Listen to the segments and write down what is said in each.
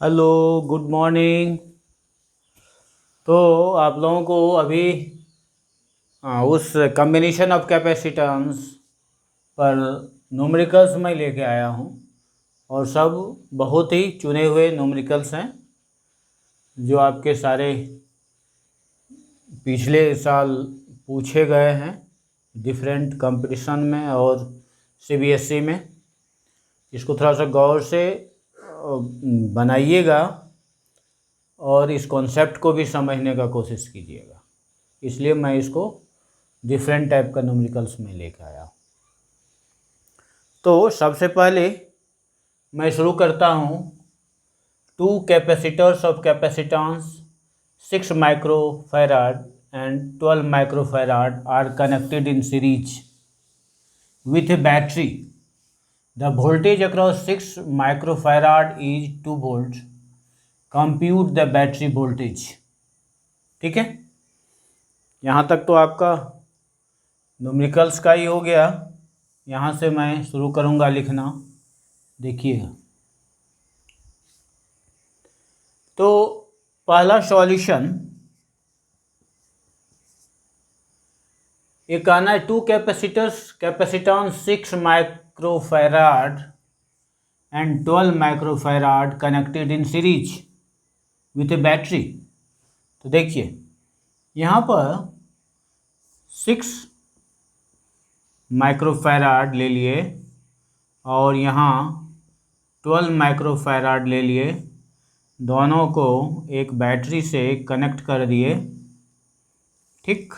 Hello, good morning. तो आप लोगों को अभी उस कम्बिनेशन ऑफ कैपेसिटेंस पर न्यूमेरिकल्स मैं लेके आया हूँ और सब बहुत ही चुने हुए न्यूमेरिकल्स हैं जो आपके सारे पिछले साल पूछे गए हैं डिफरेंट कंपटीशन में और सीबीएसई में। इसको थोड़ा सा गौर से बनाइएगा और इस कॉन्सेप्ट को भी समझने का कोशिश कीजिएगा। इसलिए मैं इसको डिफरेंट टाइप का न्यूमेरिकल्स में लेकर आया हूँ। तो सबसे पहले मैं शुरू करता हूँ। Two capacitors of capacitance 6 microfarad and 12 microfarad are connected in series with a battery. The voltage across 6 microfarad is 2 volts. Compute the battery voltage. ठीक है, यहाँ तक तो आपका न्यूमेरिकल्स का ही हो गया। यहाँ से मैं शुरू करूँगा लिखना, देखिएगा। तो पहला सॉल्यूशन ये कहना है two capacitance 6 microfarad and 12 microfarad connected in series with a battery. तो देखिए यहाँ पर 6 माइक्रोफैराड ले लिए और यहाँ 12 माइक्रोफैराड ले लिए, दोनों को एक बैटरी से कनेक्ट कर दिए। ठीक,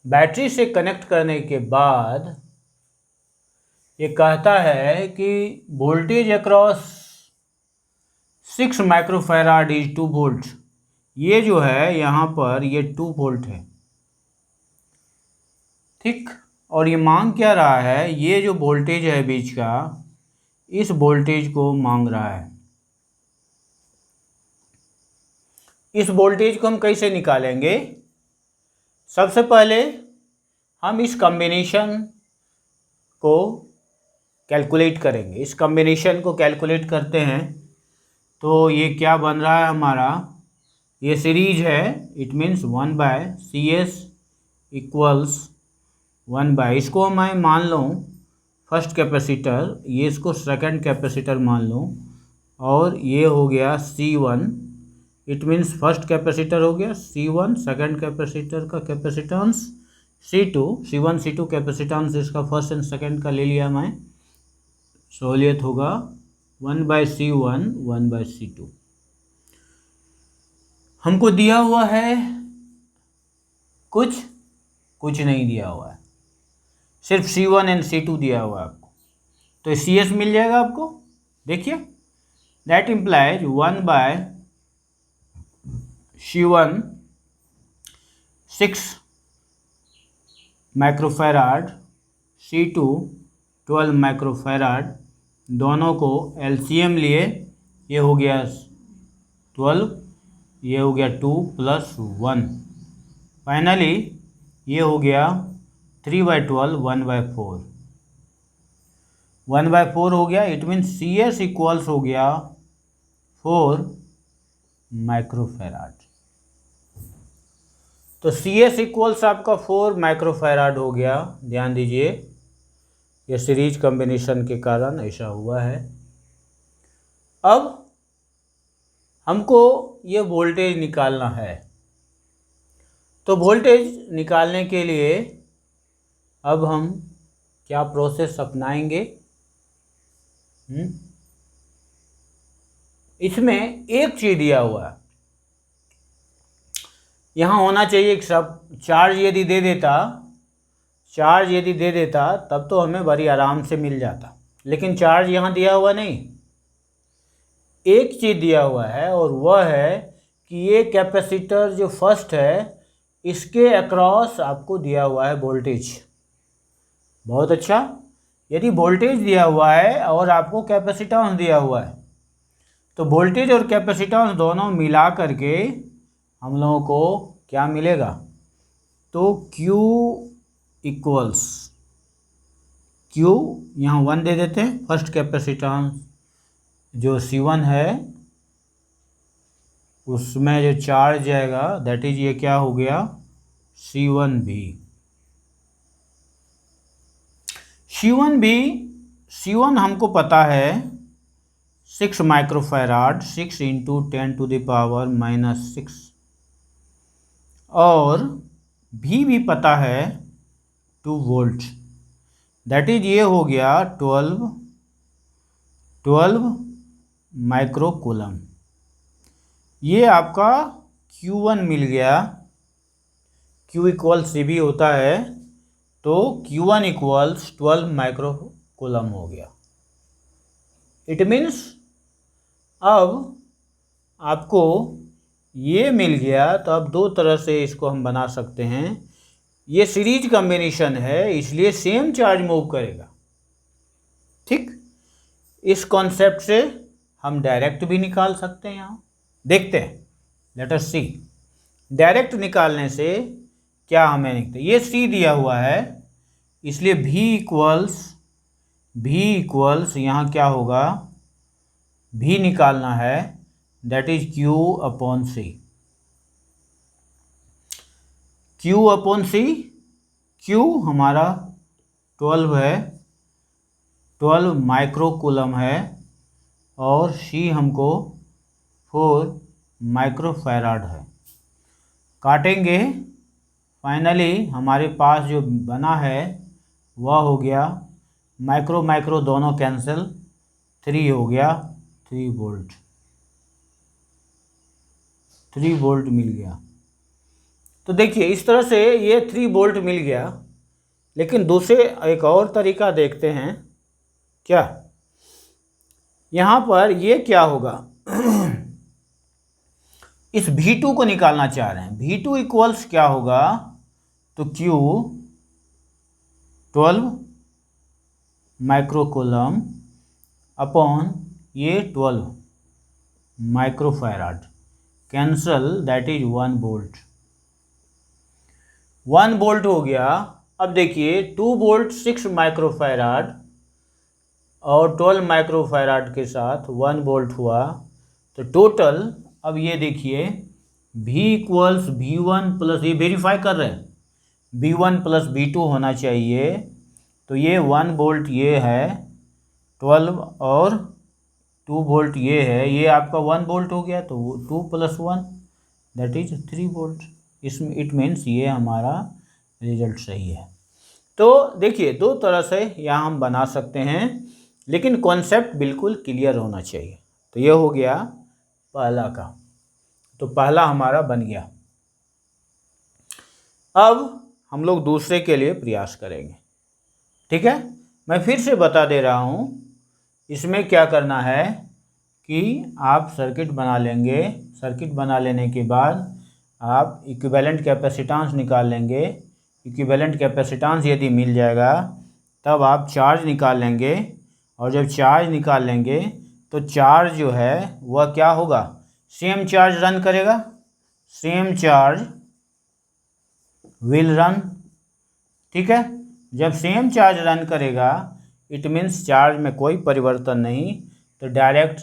बैटरी से कनेक्ट करने के बाद ये कहता है कि voltage across 6 microfarad is 2 volt. ये जो है यहाँ पर ये 2 वोल्ट है। ठीक, और ये मांग क्या रहा है, ये जो वोल्टेज है बीच का, इस वोल्टेज को मांग रहा है। इस वोल्टेज को हम कैसे निकालेंगे? सबसे पहले हम इस कॉम्बिनेशन को कैलकुलेट करेंगे। इस कॉम्बिनेशन को कैलकुलेट करते हैं तो ये क्या बन रहा है हमारा, ये सीरीज है, इट मीन्स 1/CS इक्वल्स 1/, इसको मैं मान लूँ फर्स्ट कैपेसिटर, ये इसको सेकंड कैपेसिटर मान लूँ, और ये हो गया C1, it means first capacitor हो गया C1, सेकंड कैपेसिटर का capacitance C2, C1 C2 capacitance इसका फर्स्ट एंड सेकंड का ले लिया मैं, सहूलियत होगा 1/C1 1/C2। हमको दिया हुआ है कुछ नहीं दिया हुआ है, सिर्फ C1 एंड C2 दिया हुआ है आपको, तो CS मिल जाएगा आपको। देखिए that implies 1/C1 6 microfarad, C2 12 microfarad, दोनों को LCM लिए, ये हो गया 12, ये हो गया 2 + 1, फाइनली ये हो गया 3/12 1/4, 1/4 हो गया। इट मीन्स CS इक्वल्स हो गया 4 माइक्रोफैराड। तो CS इक्वल्स आपका 4 माइक्रोफैराड हो गया। ध्यान दीजिए ये सीरीज कॉम्बिनेशन के कारण ऐसा हुआ है। अब हमको ये वोल्टेज निकालना है, तो वोल्टेज निकालने के लिए अब हम क्या प्रोसेस अपनाएंगे? इसमें एक चीज दिया हुआ है, यहाँ होना चाहिए कि सब चार्ज यदि दे देता तब तो हमें बड़ी आराम से मिल जाता, लेकिन चार्ज यहाँ दिया हुआ नहीं। एक चीज़ दिया हुआ है और वह है कि ये कैपेसिटर जो फर्स्ट है इसके अक्रॉस आपको दिया हुआ है वोल्टेज। बहुत अच्छा, यदि वोल्टेज दिया हुआ है और आपको कैपेसिटेंस दिया हुआ है तो वोल्टेज और कैपेसिटेंस दोनों मिला करके हम लोगों को क्या मिलेगा, तो Q इक्वल्स Q, यहाँ 1 दे देते हैं फर्स्ट कैपेसिटेंस, जो C1 है उसमें जो चार्ज जाएगा दैट इज ये क्या हो गया C1b। C1 हमको पता है 6 माइक्रोफैराड, 6 इंटू 10⁻⁻⁻6, और भी पता है 2 वोल्ट, दैट इज ये हो गया 12 माइक्रोकूलम। ये आपका Q1 मिल गया। Q इक्वल CB होता है, तो Q1 इक्वल्स 12 माइक्रोकूलम हो गया। इट मीन्स अब आपको ये मिल गया, तो अब दो तरह से इसको हम बना सकते हैं। ये सीरीज कॉम्बिनेशन है इसलिए सेम चार्ज मूव करेगा, ठीक। इस कॉन्सेप्ट से हम डायरेक्ट भी निकाल सकते हैं। यहाँ देखते हैं, लेट अस सी। डायरेक्ट निकालने से क्या हमें निकलता है, ये C दिया हुआ है इसलिए V इक्वल्स यहाँ क्या होगा, V निकालना है that is Q/C। Q/C, Q हमारा 12 है, 12 माइक्रोकूलम है, और C हमको 4 माइक्रोफैराड है। काटेंगे, फाइनली हमारे पास जो बना है वह हो गया माइक्रो दोनों कैंसिल, 3 हो गया 3 वोल्ट, 3 वोल्ट मिल गया। तो देखिए इस तरह से ये 3 वोल्ट मिल गया। लेकिन दूसरे एक और तरीका देखते हैं क्या। यहाँ पर ये क्या होगा इस V2 को निकालना चाह रहे हैं। V2 इक्वल्स क्या होगा, तो Q 12 माइक्रोकूलम अपॉन ये 12 microfarad, cancel that is 1 volt. 1 volt हो गया। अब देखिए 2 वोल्ट 6 माइक्रोफैराड और 12 माइक्रोफैराड के साथ 1 वोल्ट हुआ, तो टोटल अब ये देखिए V इक्वल्स V1 प्लस, ये वेरीफाई कर रहे हैं, V1 प्लस V2 होना चाहिए। तो ये 1 वोल्ट ये है 12 और 2 वोल्ट ये है, ये आपका 1 वोल्ट हो गया, तो 2 + 1 दैट इज 3 वोल्ट। इसमें इट मीन्स ये हमारा रिजल्ट सही है। तो देखिए दो तरह से यहाँ हम बना सकते हैं, लेकिन कॉन्सेप्ट बिल्कुल क्लियर होना चाहिए। तो ये हो गया पहला का, तो पहला हमारा बन गया। अब हम लोग दूसरे के लिए प्रयास करेंगे, ठीक है। मैं फिर से बता दे रहा हूँ, इसमें क्या करना है कि आप सर्किट बना लेंगे। सर्किट बना लेने के बाद आप इक्विवेलेंट कैपेसिटेंस निकाल लेंगे। इक्विवेलेंट कैपेसिटेंस यदि मिल जाएगा तब आप चार्ज निकाल लेंगे, और जब चार्ज निकाल लेंगे तो चार्ज जो है वह क्या होगा, सेम चार्ज रन करेगा, सेम चार्ज विल रन, ठीक है। जब सेम चार्ज रन करेगा इट मीन्स चार्ज में कोई परिवर्तन नहीं, तो डायरेक्ट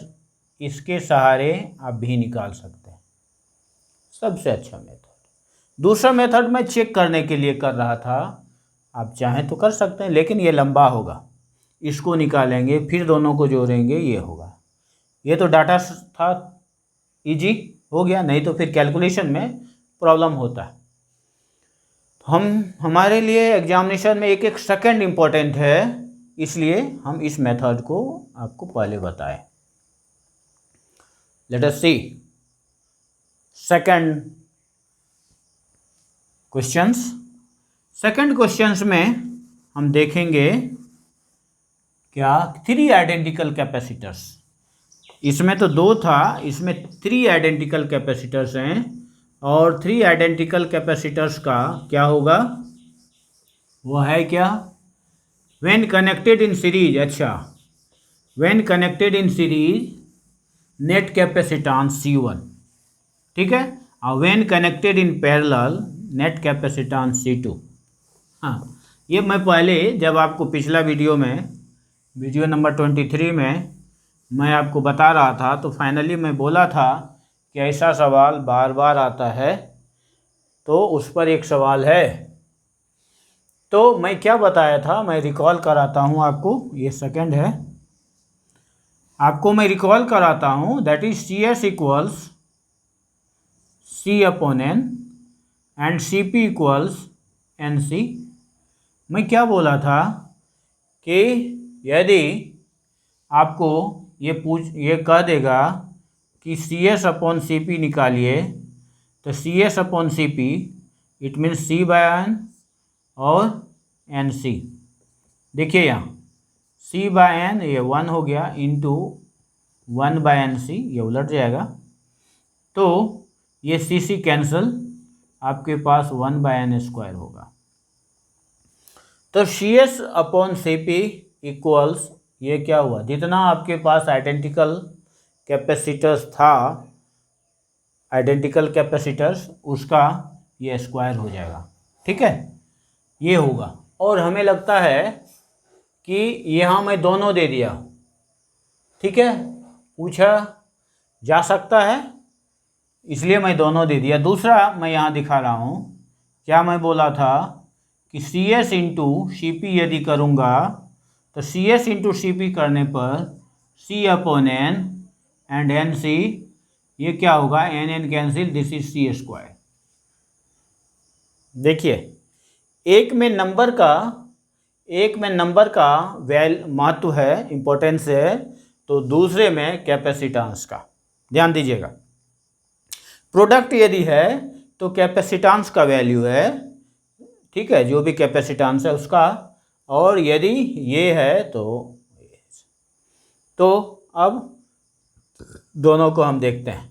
इसके सहारे आप भी निकाल सकते हैं, सबसे अच्छा मेथड। दूसरा मेथड मैं चेक करने के लिए कर रहा था, आप चाहें तो कर सकते हैं, लेकिन ये लंबा होगा। इसको निकालेंगे फिर दोनों को जोड़ेंगे, ये होगा। ये तो डाटा था, इजी हो गया, नहीं तो फिर कैलकुलेशन में प्रॉब्लम होता है। हमारे लिए एग्जामिनेशन में एक सेकंड इम्पोर्टेंट है, इसलिए हम इस मेथड को आपको पहले बताएं। लेट अस सी सेकंड क्वेश्चंस। सेकंड क्वेश्चंस में हम देखेंगे क्या, 3 आइडेंटिकल कैपेसिटर्स। इसमें तो 2 था, इसमें 3 आइडेंटिकल कैपेसिटर्स हैं, और 3 आइडेंटिकल कैपेसिटर्स का क्या होगा, वो है क्या, व्हेन कनेक्टेड इन सीरीज। अच्छा, when connected in series net capacitance C1, ठीक है, और when connected in parallel net capacitance C2। हाँ, ये मैं पहले जब आपको पिछला वीडियो में, वीडियो नंबर 23 में मैं आपको बता रहा था, तो फाइनली मैं बोला था कि ऐसा सवाल बार बार आता है, तो उस पर एक सवाल है। तो मैं क्या बताया था, मैं रिकॉल कराता हूँ आपको, ये सेकंड है, आपको मैं रिकॉल कराता हूँ, that is C S equals C upon N and C P equals N C. मैं क्या बोला था कि यदि आपको ये कह देगा कि C S upon C P निकालिए, तो C S upon C P it means C by N और एन सी। देखिए यहाँ सी बाय एन ये 1 हो गया इंटू 1 बाय एन सी, ये उलट जाएगा, तो ये सी सी कैंसल, आपके पास 1 बाय एन स्क्वायर होगा। तो C S upon C P equals, ये क्या हुआ, जितना आपके पास आइडेंटिकल कैपेसिटर्स था, आइडेंटिकल कैपेसिटर्स, उसका ये स्क्वायर हो जाएगा। ठीक है, ये होगा। और हमें लगता है कि यहाँ मैं दोनों दे दिया, ठीक है, पूछा जा सकता है, इसलिए मैं दोनों दे दिया। दूसरा मैं यहाँ दिखा रहा हूँ, क्या मैं बोला था कि C S into C P यदि करूँगा, तो C S into C P करने पर C upon N and N C, ये क्या होगा, N N cancel, this is C square. देखिए एक में नंबर का महत्व है, इम्पोर्टेंस है, तो दूसरे में कैपेसिटेंस का ध्यान दीजिएगा। प्रोडक्ट यदि है तो कैपेसिटेंस का वैल्यू है, ठीक है, जो भी कैपेसिटेंस है उसका, और यदि ये है तो अब दोनों को हम देखते हैं,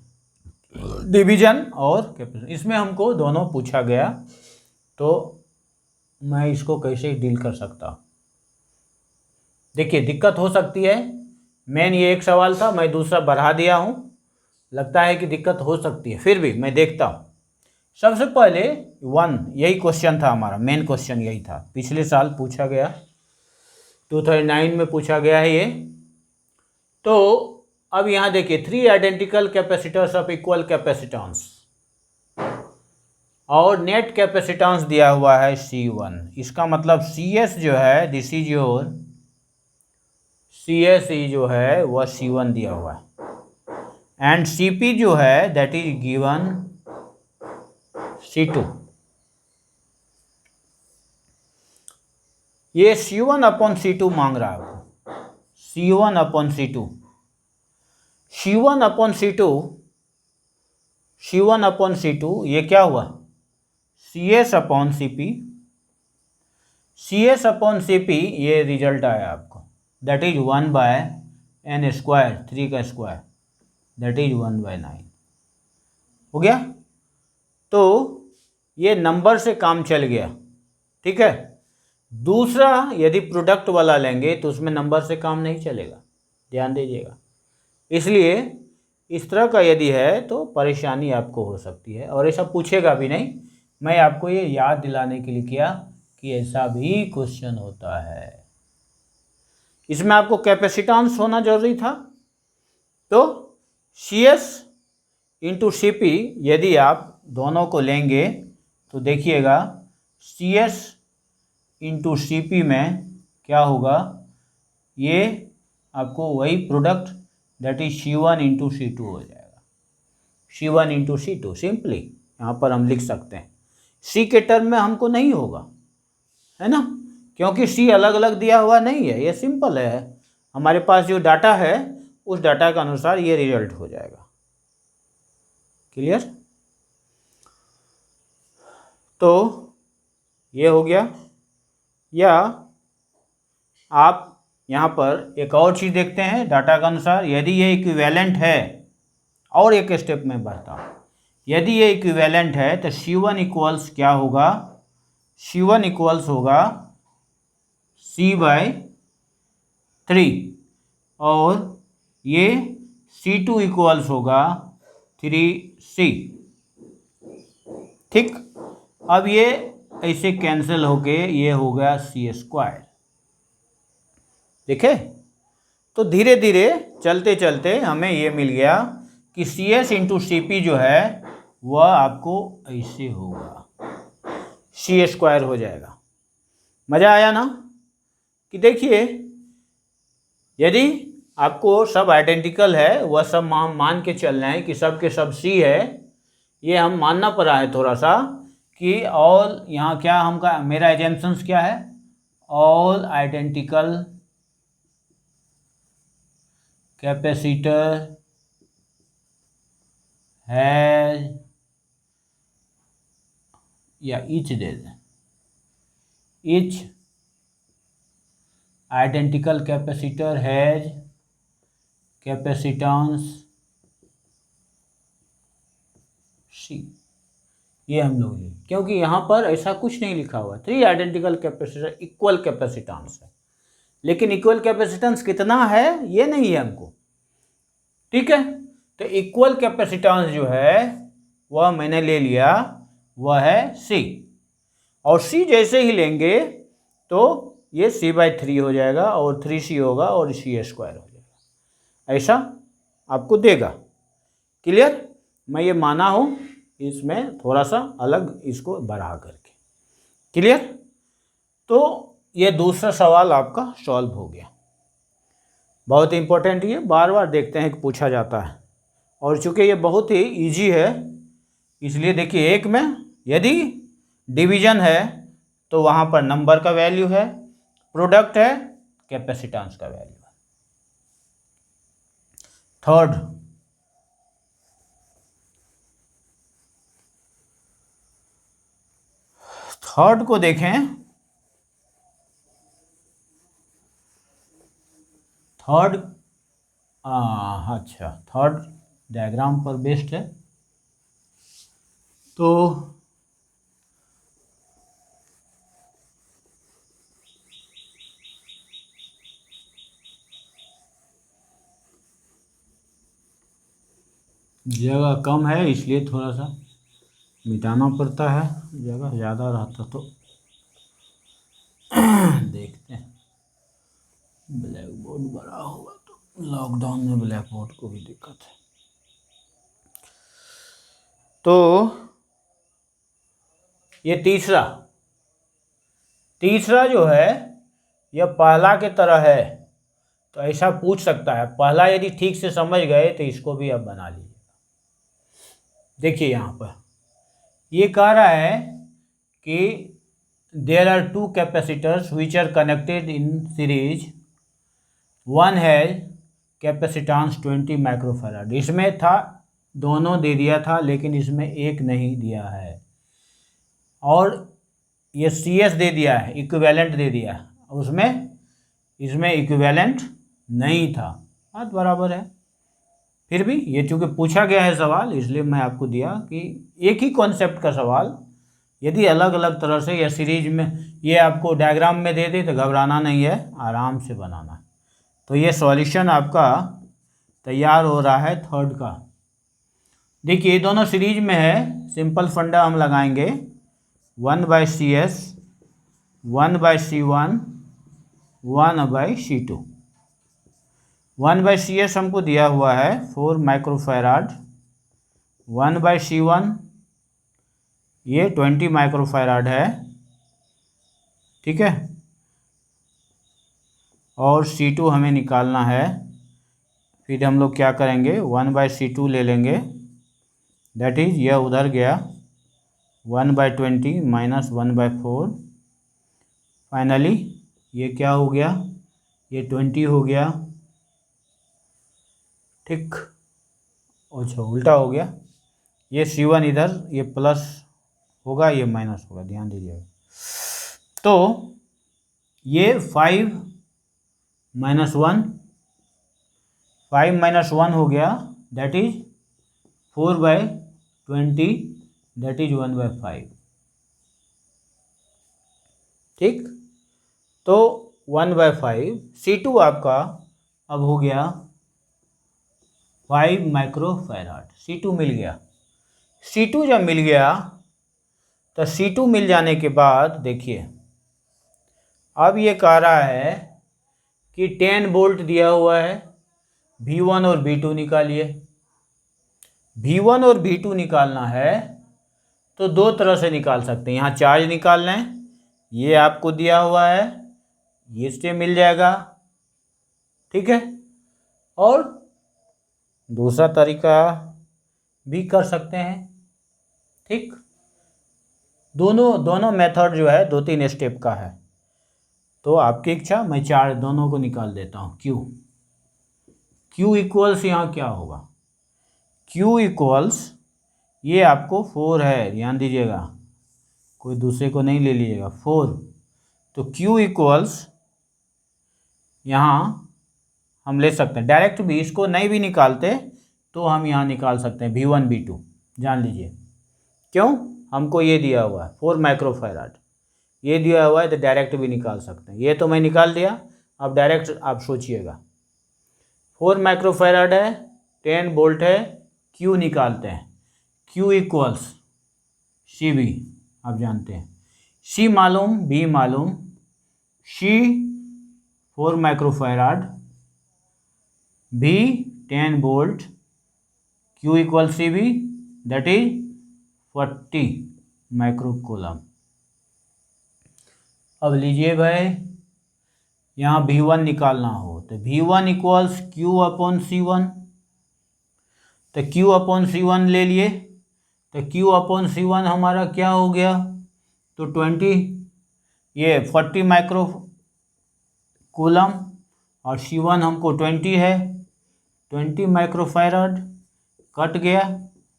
डिवीजन और कैपेसिटेंस, इसमें हमको दोनों पूछा गया, तो मैं इसको कैसे डील कर सकता हूँ। देखिए दिक्कत हो सकती है, मेन ये एक सवाल था, मैं दूसरा बढ़ा दिया हूँ, लगता है कि दिक्कत हो सकती है, फिर भी मैं देखता हूँ। सबसे पहले यही क्वेश्चन था हमारा, मेन क्वेश्चन यही था, पिछले साल पूछा गया, 2009 में पूछा गया है ये। तो अब यहाँ देखिए 3 identical capacitors of equal capacitance, और नेट कैपेसिटेंस दिया हुआ है C1। इसका मतलब CS जो है, दिस इज योर CS जो है वह C1 दिया हुआ है, एंड CP जो है दैट इज गिवन C2। ये C1 अपॉन C2 मांग रहा है आपको, C1 upon C2, C1 upon C2, C1 upon C2, ये क्या हुआ, CS अपॉन CP, CS अपॉन CP, ये रिजल्ट आया आपको, that is 1 by n square, 3 का स्क्वायर, दैट इज 1 बाय 9 हो गया। तो ये नंबर से काम चल गया, ठीक है। दूसरा यदि प्रोडक्ट वाला लेंगे तो उसमें नंबर से काम नहीं चलेगा, ध्यान दीजिएगा। इसलिए इस तरह का यदि है तो परेशानी आपको हो सकती है, और ऐसा पूछेगा भी नहीं। मैं आपको ये याद दिलाने के लिए किया कि ऐसा भी क्वेश्चन होता है। इसमें आपको कैपेसिटेंस होना जरूरी था, तो CS इंटू CP यदि आप दोनों को लेंगे तो देखिएगा CS इंटू CP में क्या होगा, ये आपको वही product that is C1 into C2 हो जाएगा, C1 इंटू C2 सिंपली यहाँ पर हम लिख सकते हैं। C के टर्म में हमको नहीं होगा, है ना, क्योंकि C अलग अलग दिया हुआ नहीं है, ये सिंपल है, हमारे पास जो डाटा है उस डाटा के अनुसार ये रिजल्ट हो जाएगा। क्लियर, तो ये हो गया। या आप यहाँ पर एक और चीज़ देखते हैं डाटा के अनुसार, यदि ये इक्विवेलेंट है, और एक स्टेप में बढ़ता हूँ, यदि ये इक्विवेलेंट है तो C1 इक्वल्स क्या होगा, C1 इक्वल्स होगा C/3, और ये C2 इक्वल्स होगा 3C। ठीक, अब ये ऐसे कैंसिल होके ये हो गया C स्क्वायर, देखे। तो धीरे धीरे चलते चलते हमें ये मिल गया कि CS इंटू CP जो है वह आपको ऐसे होगा, C² हो जाएगा। मज़ा आया ना? कि देखिए यदि आपको सब आइडेंटिकल है, वह सब मान के चल रहे हैं कि सब के सब C है, ये हम मानना पड़ा है थोड़ा सा कि ऑल, यहाँ क्या हमका मेरा एजम्पशंस क्या है, ऑल आइडेंटिकल कैपेसिटर हैज, या ईच दे दें, each identical capacitor has capacitance C। ये हम लोग लिए, क्योंकि यहाँ पर ऐसा कुछ नहीं लिखा हुआ, 3 आइडेंटिकल कैपेसिटर इक्वल कैपेसिटेंस है, लेकिन इक्वल कैपेसिटेंस कितना है ये नहीं है हमको। ठीक है, तो इक्वल कैपेसिटेंस जो है वह मैंने ले लिया, वह है C, और C जैसे ही लेंगे तो ये C/3 हो जाएगा और 3C होगा और C² हो जाएगा, ऐसा आपको देगा। क्लियर? मैं ये माना हूँ, इसमें थोड़ा सा अलग इसको बढ़ा करके। क्लियर? तो ये दूसरा सवाल आपका सॉल्व हो गया। बहुत इंपॉर्टेंट, ये बार बार देखते हैं कि पूछा जाता है, और चूंकि ये बहुत ही इजी है इसलिए देखिए, एक में यदि डिवीजन है तो वहाँ पर नंबर का वैल्यू है, प्रोडक्ट है कैपेसिटेंस का वैल्यू है। थर्ड को देखें। थर्ड, अच्छा, थर्ड डायग्राम पर बेस्ड है। तो जगह कम है इसलिए थोड़ा सा मिटाना पड़ता है, जगह ज़्यादा रहता तो देखते हैं। ब्लैक बोर्ड बड़ा हुआ तो लॉकडाउन में ब्लैक बोर्ड को भी दिक्कत है। तो ये तीसरा जो है यह पहला के तरह है, तो ऐसा पूछ सकता है। पहला यदि ठीक से समझ गए तो इसको भी अब बना लीजिए। देखिए यहाँ पर ये कह रहा है कि there are 2 capacitors which are connected in series, one has capacitance 20 microfarad. इसमें था, दोनों दे दिया था, लेकिन इसमें एक नहीं दिया है, और ये CS दे दिया है, इक्विवेलेंट दे दिया है, इसमें इक्विवेलेंट नहीं था। बात बराबर है। फिर भी ये चूँकि पूछा गया है सवाल, इसलिए मैं आपको दिया कि एक ही कॉन्सेप्ट का सवाल यदि अलग अलग तरह से या सीरीज में ये आपको डायग्राम में दे दे तो घबराना नहीं है, आराम से बनाना है। तो ये सॉल्यूशन आपका तैयार हो रहा है थर्ड का। देखिए ये दोनों सीरीज में है, सिंपल फंडा हम लगाएंगे, 1/CS 1/C1 1/C2। 1/CS हमको दिया हुआ है 4 माइक्रोफैराड, 1/C1 ये 20 माइक्रोफैराड है, ठीक है, और C2 हमें निकालना है। फिर हम लोग क्या करेंगे, 1/C2 ले लेंगे, दैट इज यह उधर गया 1/20 माइनस 1/4। फाइनली ये क्या हो गया, ये 20 हो गया, ठीक, अच्छा उल्टा हो गया, ये C1 इधर ये प्लस होगा, ये माइनस होगा, ध्यान दीजिएगा। तो ये 5 - 1 हो गया, दैट इज 4/20, दैट इज 1/5। ठीक, तो 1/5 C2 आपका अब हो गया 5 माइक्रोफैराड। C2 मिल गया। C2 जब मिल गया तो C2 मिल जाने के बाद देखिए अब ये कह रहा है कि 10 वोल्ट दिया हुआ है, V1 और V2 निकालिए। V1 और V2 निकालना है तो दो तरह से निकाल सकते हैं। यहाँ चार्ज निकाल लें, ये आपको दिया हुआ है, ये इससे मिल जाएगा, ठीक है। और दूसरा तरीका भी कर सकते हैं, ठीक। दोनों मेथड जो है 2-3 स्टेप का है, तो आपकी इच्छा, मैं चार्ज दोनों को निकाल देता हूँ। Q इक्वल्स यहाँ क्या होगा, Q इक्वल्स, ये आपको 4 है, ध्यान दीजिएगा, कोई दूसरे को नहीं ले लीजिएगा, 4। तो Q इक्वल्स यहाँ हम ले सकते हैं डायरेक्ट भी, इसको नहीं भी निकालते तो हम यहाँ निकाल सकते हैं V1 V2, जान लीजिए। क्यों, हमको ये दिया हुआ है 4 माइक्रोफैराड, ये दिया हुआ है तो डायरेक्ट भी निकाल सकते हैं। ये तो मैं निकाल दिया, अब डायरेक्ट आप सोचिएगा, 4 माइक्रोफैराड है, 10 वोल्ट है, Q निकालते हैं। Q इक्वल्स CV, आप जानते हैं, C मालूम, B मालूम, C 4 microfarad, B 10 volt, Q equal CV, that is 40 microcoulomb. अब लीजिए भाई, यहाँ V1 निकालना हो तो V1 equals Q upon C1, तो Q अपॉन C1 ले लिए, तो Q अपॉन C1 हमारा क्या हो गया, तो 20, ये 40 माइक्रो कूलम, और C1 हमको 20 है, 20 माइक्रोफैराड, कट गया,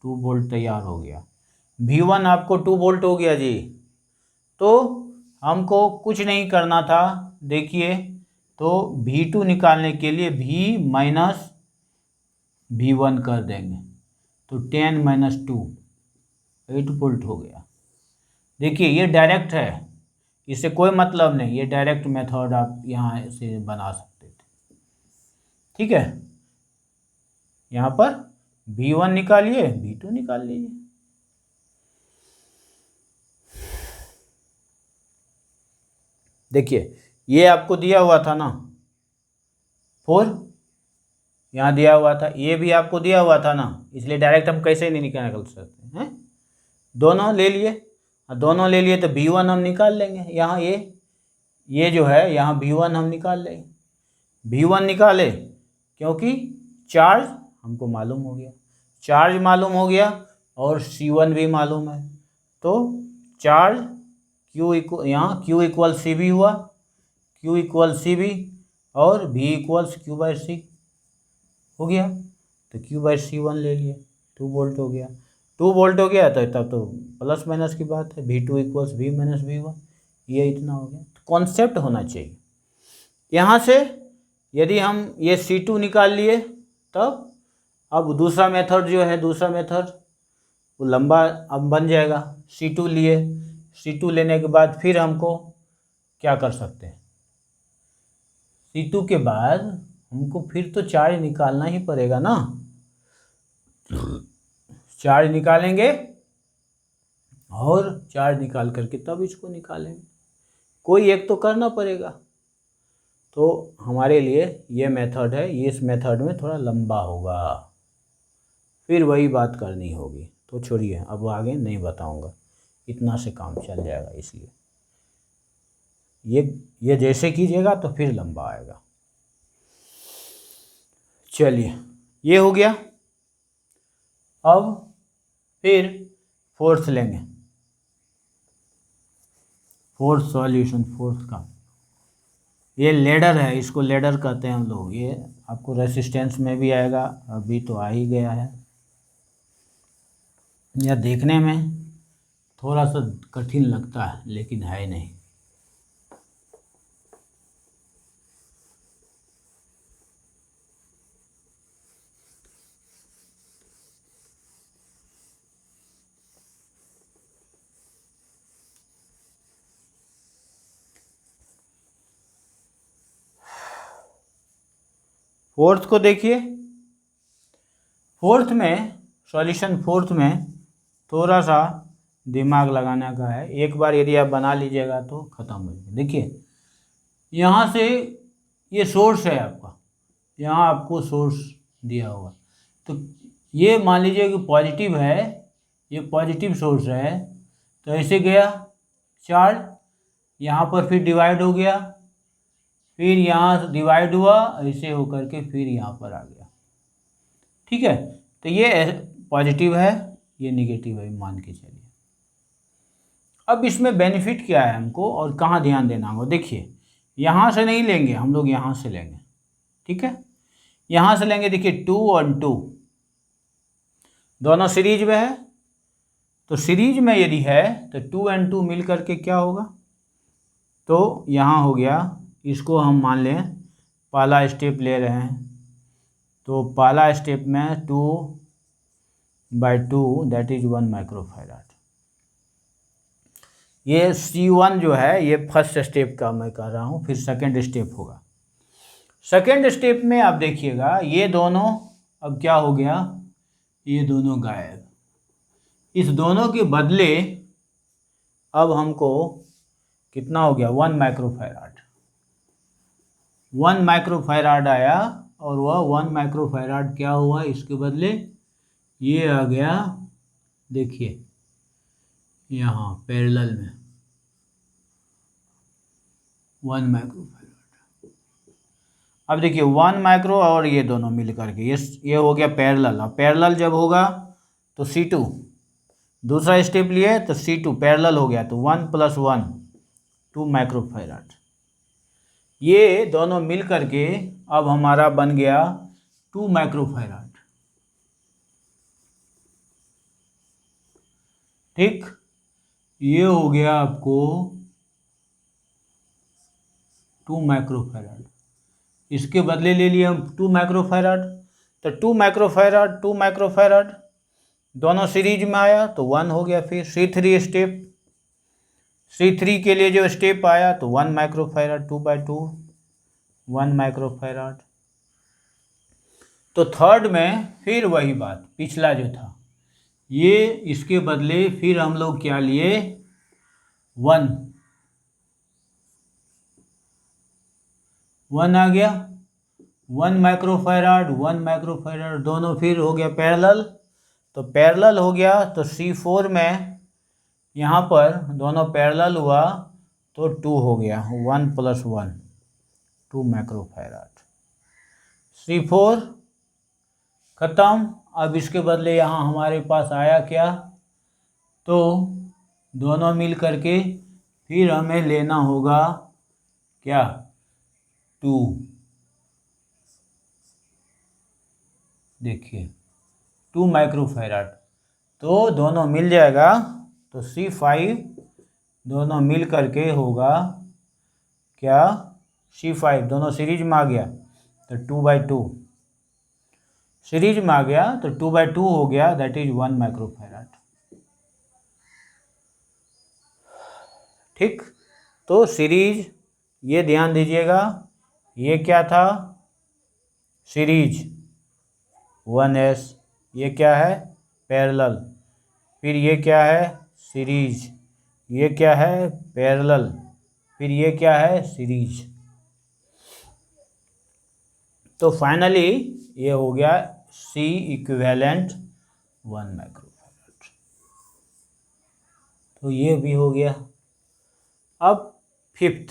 2 वोल्ट तैयार हो गया। V1 आपको 2 वोल्ट हो गया जी। तो हमको कुछ नहीं करना था, देखिए, तो V2 निकालने के लिए V माइनस V1 कर देंगे, तो 10 माइनस 2, 8 वोल्ट हो गया। देखिए ये डायरेक्ट है, इससे कोई मतलब नहीं, ये डायरेक्ट मेथड आप यहाँ से बना सकते थे, ठीक है। यहाँ पर V1 निकालिए, V2 निकाल लीजिए। देखिए ये आपको दिया हुआ था ना 4, यहाँ दिया हुआ था, ये भी आपको दिया हुआ था ना, इसलिए डायरेक्ट हम कैसे नहीं निकाल सकते हैं। दोनों ले लिए, दोनों ले लिए तो V1 हम निकाल लेंगे। यहाँ ये जो है, यहाँ V1 हम निकाल लेंगे। V1 निकाले क्योंकि चार्ज हमको मालूम हो गया, चार्ज मालूम हो गया और C1 भी मालूम है, तो चार्ज यहाँ Q इक्वल CV हुआ, Q इक्वल CV, और V इक्वल्स Q/C हो गया, तो Q/C1 ले लिए, 2 वोल्ट हो गया। 2 वोल्ट हो गया तो तब तो प्लस माइनस की बात है, V2 equals V minus V1, ये इतना हो गया। तो कॉन्सेप्ट होना चाहिए। यहाँ से यदि हम ये C2 निकाल लिए, तब अब दूसरा मेथड जो है, दूसरा मेथड वो लंबा अब बन जाएगा। C2 लिए, C2 लेने के बाद फिर हमको क्या कर सकते हैं, C2 के बाद हमको फिर तो चार्ज निकालना ही पड़ेगा ना, चार्ज निकालेंगे और चार्ज निकाल करके तब इसको निकालेंगे, कोई एक तो करना पड़ेगा। तो हमारे लिए ये मेथड है, इस मेथड में थोड़ा लंबा होगा, फिर वही बात करनी होगी, तो छोड़िए, अब आगे नहीं बताऊंगा, इतना से काम चल जाएगा। इसलिए ये जैसे कीजिएगा तो फिर लंबा आएगा। चलिए ये हो गया। अब फिर फोर्थ लेंगे, फोर्थ सॉल्यूशन, फोर्थ का ये लेडर है, इसको लेडर कहते हैं हम लोग। ये आपको रेसिस्टेंस में भी आएगा, अभी तो आ ही गया है। यह देखने में थोड़ा सा कठिन लगता है लेकिन है नहीं। फोर्थ को देखिए, फोर्थ में सॉल्यूशन, फोर्थ में थोड़ा सा दिमाग लगाने का है। एक बार यदि आप बना लीजिएगा तो ख़त्म हो जाएगा। देखिए यहाँ से ये सोर्स है आपका, यहाँ आपको सोर्स दिया होगा। तो ये मान लीजिए कि पॉजिटिव है, ये पॉजिटिव सोर्स है, तो ऐसे गया चार्ज, यहाँ पर फिर डिवाइड हो गया, फिर यहाँ डिवाइड हुआ, ऐसे होकर के फिर यहाँ पर आ गया। ठीक है, तो ये पॉजिटिव है, ये निगेटिव है, मान के चलिए। अब इसमें बेनिफिट क्या है हमको और कहाँ ध्यान देना होगा? देखिए, यहाँ से नहीं लेंगे हम लोग, यहाँ से लेंगे। ठीक है, यहाँ से लेंगे। देखिए 2 और 2 दोनों सीरीज में है, तो सीरीज में यदि है तो 2 और 2 मिल करके क्या होगा? तो यहाँ हो गया, इसको हम मान लें पहला स्टेप ले रहे हैं, तो पहला स्टेप में 2/2 दैट इज 1 माइक्रोफैराड। ये C1 जो है ये फर्स्ट स्टेप का मैं कर रहा हूँ, फिर सेकंड स्टेप होगा। सेकंड स्टेप में आप देखिएगा ये दोनों अब क्या हो गया, ये दोनों गायब। इस दोनों के बदले अब हमको कितना हो गया? 1 माइक्रोफैराड। 1 माइक्रोफैराड आया, और वह 1 माइक्रोफैराड क्या हुआ इसके बदले? ये आ गया, देखिए यहाँ पैरेलल में 1 माइक्रोफैराड। अब देखिए 1 माइक्रो और ये दोनों मिल करके ये हो गया पैरेलल। अब पैरेलल जब होगा तो C2, दूसरा स्टेप लिए तो C2 पैरेलल हो गया, तो 1 + 1 2 माइक्रोफैराड। ये दोनों मिल करके अब हमारा बन गया 2 माइक्रोफैराड। ठीक, ये हो गया आपको 2 माइक्रोफैराड। इसके बदले ले लिए हम 2 माइक्रोफैराड, तो 2 माइक्रोफैराड 2 माइक्रोफैराड दोनों सीरीज में आया तो 1 हो गया। फिर C3 स्टेप, C3 के लिए जो स्टेप आया तो 1 माइक्रोफैराड, 2/2 1 माइक्रोफैराड। तो थर्ड में फिर वही बात, पिछला जो था ये, इसके बदले फिर हम लोग क्या लिए? 1 आ गया, 1 माइक्रोफैराड 1 माइक्रोफैराड दोनों फिर हो गया पैरेलल। तो पैरेलल हो गया तो C4 में यहाँ पर दोनों पैरेलल हुआ तो 2 हो गया, 1 + 1 2 माइक्रोफैराड। C4 खत्म। अब इसके बदले यहाँ हमारे पास आया क्या? तो दोनों मिल करके फिर हमें लेना होगा क्या? 2। देखिए 2 माइक्रोफैराड, तो दोनों मिल जाएगा, तो C5 दोनों मिल करके होगा क्या? C5 दोनों सीरीज में आ गया तो 2/2 सीरीज में आ गया, तो 2/2 हो गया, दैट इज 1 माइक्रोफैराड। ठीक, तो सीरीज, ये ध्यान दीजिएगा, ये क्या था? सीरीज 1s, ये क्या है? पैरेलल। फिर ये क्या है? सीरीज। ये क्या है? पैरेलल। फिर ये क्या है? सीरीज। तो फाइनली ये हो गया C इक्विवेलेंट 1 माइक्रोफैराड। तो ये भी हो गया। अब फिफ्थ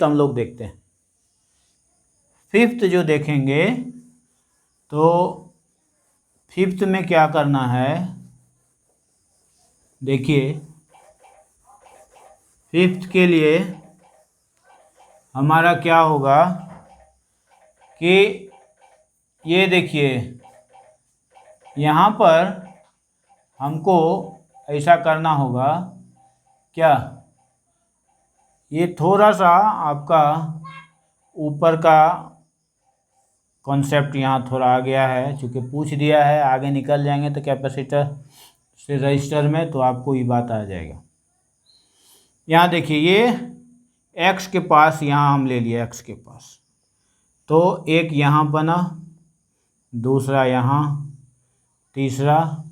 हम लोग देखते हैं। फिफ्थ जो देखेंगे तो फिफ्थ में क्या करना है? देखिए फिफ्थ के लिए हमारा क्या होगा कि ये देखिए यहाँ पर हमको ऐसा करना होगा क्या? ये थोड़ा सा आपका ऊपर का कॉन्सेप्ट यहाँ थोड़ा आ गया है, चूँकि पूछ दिया है, आगे निकल जाएंगे तो कैपेसिटर से रजिस्टर में, तो आपको ये बात आ जाएगा। यहाँ देखिए ये x के पास, यहाँ हम ले लिए x के पास, तो एक यहाँ बना, दूसरा यहाँ, तीसरा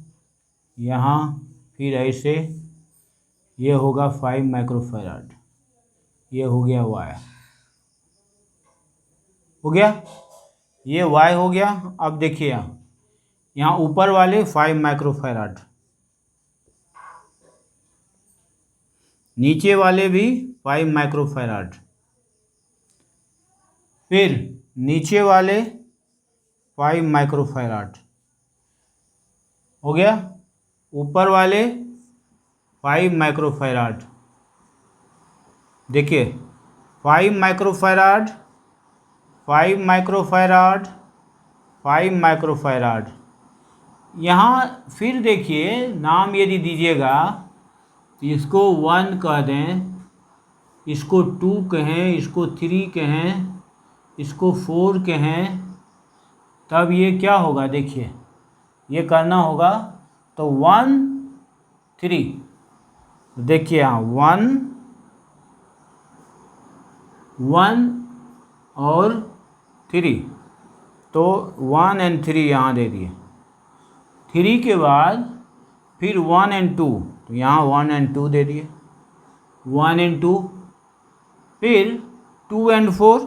यहाँ, फिर ऐसे ये होगा 5 माइक्रोफैराड, ये हो गया y। हो गया, ये y हो गया। अब देखिए यहाँ ऊपर वाले 5 माइक्रोफैराड, नीचे वाले भी 5 माइक्रोफैराड, फिर नीचे वाले 5 माइक्रोफैराड हो गया, ऊपर वाले 5 माइक्रोफैराड। देखिए 5 माइक्रोफैराड, 5 माइक्रोफैराड, 5 माइक्रोफैराड। यहाँ फिर देखिए नाम यदि दीजिएगा तो इसको 1 कह दें, इसको 2 कहें, इसको 3 कहें, इसको 4 कहें, तब ये क्या होगा देखिए, ये करना होगा तो 1 3, देखिए यहाँ 1 1 और 3, तो 1 और 3 यहाँ दे दिए। 3 के बाद फिर 1 और 2, तो यहाँ 1 और 2 दे दिए, 1 और 2, फिर 2 और 4,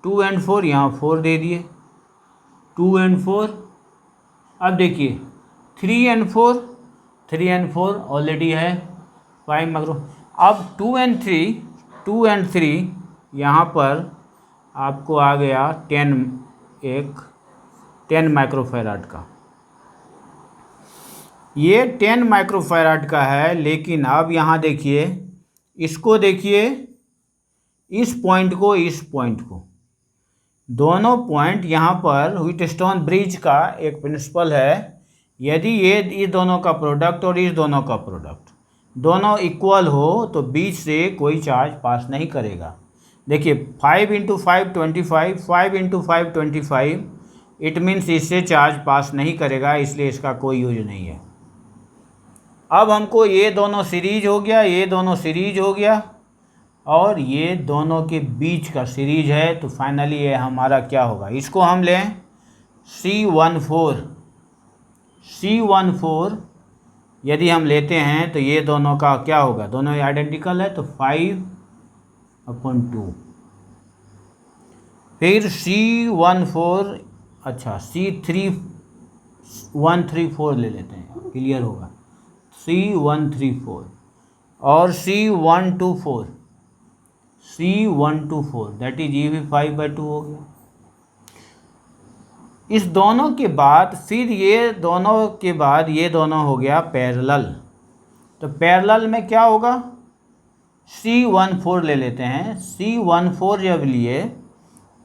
2 और 4 यहाँ 4 दे दिए, 2 और 4। अब देखिए 3 और 4, 3 और 4 ऑलरेडी है 5 माइक्रो। अब 2 और 3, 2 और 3 यहाँ पर आपको आ गया 10 माइक्रोफैराड का, ये 10 माइक्रोफैराड का है। लेकिन अब यहाँ देखिए, इसको देखिए, इस पॉइंट को, इस पॉइंट को, दोनों पॉइंट यहाँ पर व्हीटस्टोन ब्रिज का एक प्रिंसिपल है, यदि ये इस दोनों का प्रोडक्ट और इस दोनों का प्रोडक्ट दोनों इक्वल हो तो बीच से कोई चार्ज पास नहीं करेगा। देखिए 5 × 5 25, 5 × 5 25, इट मीन्स इससे चार्ज पास नहीं करेगा, इसलिए इसका कोई यूज नहीं है। अब हमको ये दोनों सीरीज हो गया, ये दोनों सीरीज हो गया, और ये दोनों के बीच का सीरीज है, तो फाइनली ये हमारा क्या होगा, इसको हम लें C14। C14 यदि हम लेते हैं तो ये दोनों का क्या होगा, दोनों आइडेंटिकल है, तो 5/2। फिर C14, अच्छा C3134 ले लेते हैं, क्लियर होगा, C134 और C124, C124 दैट इज ये भी 5/2 हो गया। इस दोनों के बाद फिर ये दोनों के बाद ये दोनों हो गया पैरेलल, तो पैरेलल में क्या होगा, C14 ले लेते हैं। C14 जब लिए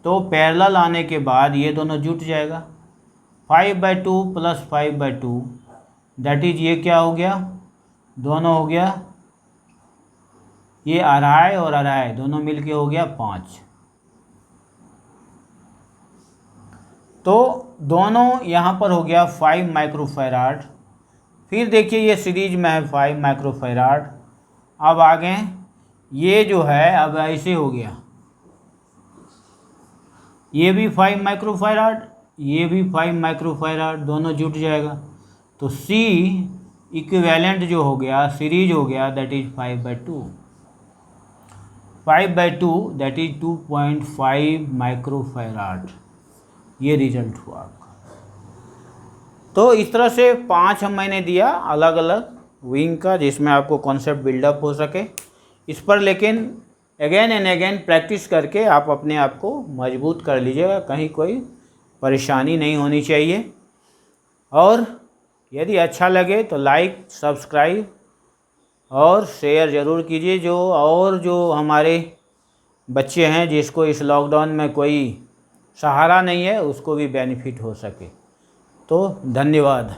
तो पैरेलल आने के बाद ये दोनों जुट जाएगा, 5/2 + 5/2 दैट इज ये क्या हो गया, दोनों हो गया, ये 2.5 और 2.5 दोनों मिलके हो गया 5। तो दोनों यहाँ पर हो गया 5 माइक्रोफैराड। फिर देखिए ये सीरीज में है 5 माइक्रोफैराड। अब आगे ये जो है अब ऐसे हो गया, ये भी 5 माइक्रोफैराड, ये भी 5 माइक्रोफैराड, दोनों जुट जाएगा, तो C इक्विवेलेंट जो हो गया, सीरीज हो गया, that is 5/2, 5/2 that is 2.5 microfarad. ये रिजल्ट हुआ आपका। तो इस तरह से 5 मैंने दिया अलग अलग विंग का, जिसमें आपको कॉन्सेप्ट बिल्डअप हो सके। इस पर लेकिन अगेन एंड अगेन प्रैक्टिस करके आप अपने आप को मजबूत कर लीजिएगा, कहीं कोई परेशानी नहीं होनी चाहिए। और यदि अच्छा लगे तो लाइक, सब्सक्राइब और शेयर ज़रूर कीजिए, जो हमारे बच्चे हैं जिसको इस लॉकडाउन में कोई सहारा नहीं है, उसको भी बेनिफिट हो सके। तो धन्यवाद।